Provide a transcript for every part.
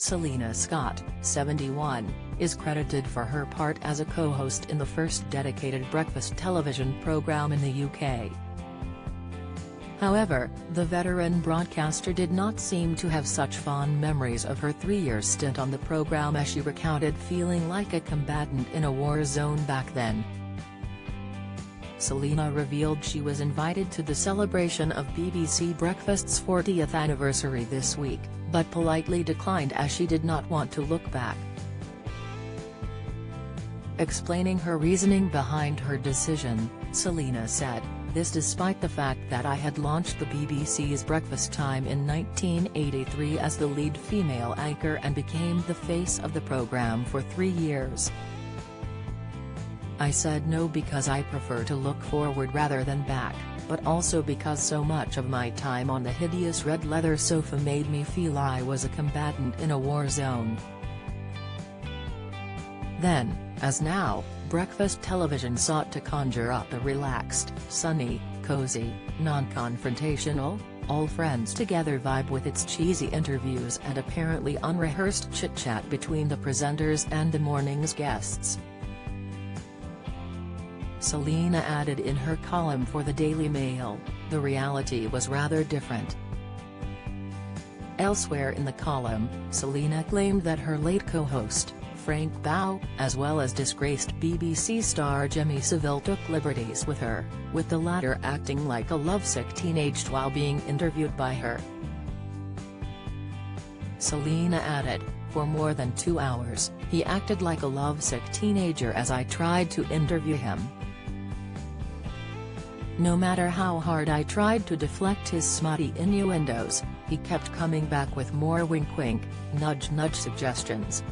Selina Scott, 71, is credited for her part as a co-host in the first dedicated breakfast television program in the UK. However, the veteran broadcaster did not seem to have such fond memories of her 3-year stint on the program, as she recounted feeling like a combatant in a war zone back then. Selina revealed she was invited to the celebration of BBC Breakfast's 40th anniversary this week, but politely declined as she did not want to look back. Explaining her reasoning behind her decision, Selina said, "This despite the fact that I had launched the BBC's Breakfast Time in 1983 as the lead female anchor and became the face of the programme for 3 years. I said no because I prefer to look forward rather than back, but also because so much of my time on the hideous red leather sofa made me feel I was a combatant in a war zone." Then, as now, breakfast television sought to conjure up a relaxed, sunny, cozy, non-confrontational, all-friends-together vibe with its cheesy interviews and apparently unrehearsed chit-chat between the presenters and the morning's guests. Selina added in her column for the Daily Mail, "The reality was rather different." Elsewhere in the column, Selina claimed that her late co-host, Frank Bow, as well as disgraced BBC star Jimmy Savile, took liberties with her, with the latter acting like a lovesick teenager while being interviewed by her. Selina added, "For more than 2 hours, he acted like a lovesick teenager as I tried to interview him. No matter how hard I tried to deflect his smutty innuendos, he kept coming back with more wink-wink, nudge-nudge suggestions."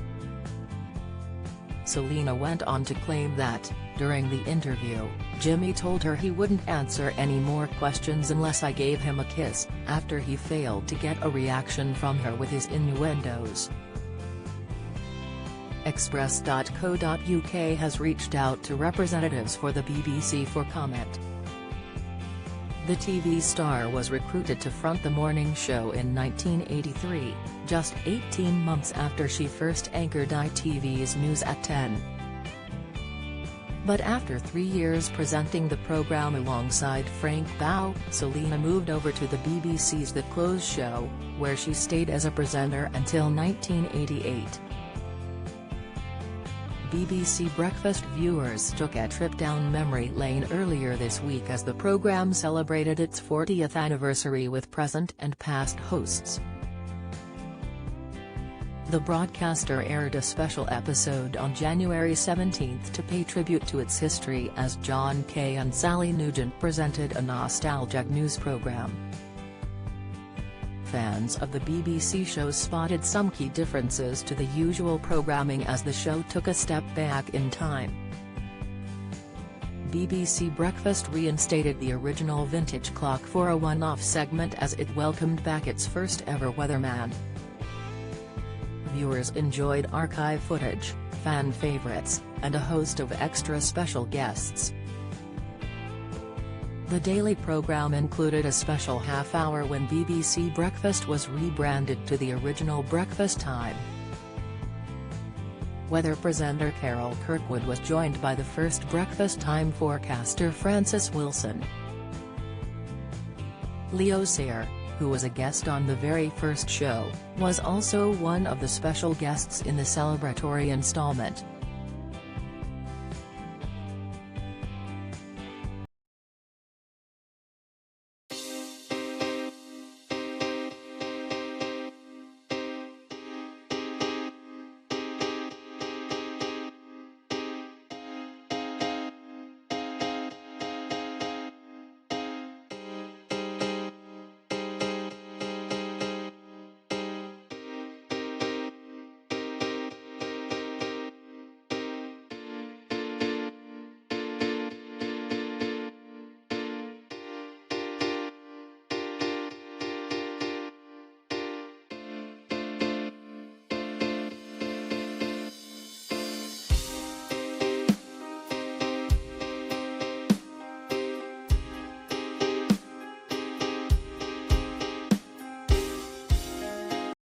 Selina went on to claim that, during the interview, Jimmy told her he wouldn't answer any more questions unless I gave him a kiss, after he failed to get a reaction from her with his innuendos. Express.co.uk has reached out to representatives for the BBC for comment. The TV star was recruited to front the morning show in 1983, just 18 months after she first anchored ITV's News at 10. But after 3 years presenting the programme alongside Frank Bow, Selina moved over to the BBC's The Close Show, where she stayed as a presenter until 1988. BBC Breakfast viewers took a trip down memory lane earlier this week as the programme celebrated its 40th anniversary with present and past hosts. The broadcaster aired a special episode on January 17 to pay tribute to its history as John Kay and Sally Nugent presented a nostalgic news programme. Fans of the BBC show spotted some key differences to the usual programming as the show took a step back in time. BBC Breakfast reinstated the original vintage clock for a one-off segment as it welcomed back its first ever weatherman. Viewers enjoyed archive footage, fan favourites, and a host of extra special guests. The daily programme included a special half-hour when BBC Breakfast was rebranded to the original Breakfast Time. Weather presenter Carol Kirkwood was joined by the first Breakfast Time forecaster Francis Wilson. Leo Sayer, who was a guest on the very first show, was also one of the special guests in the celebratory installment.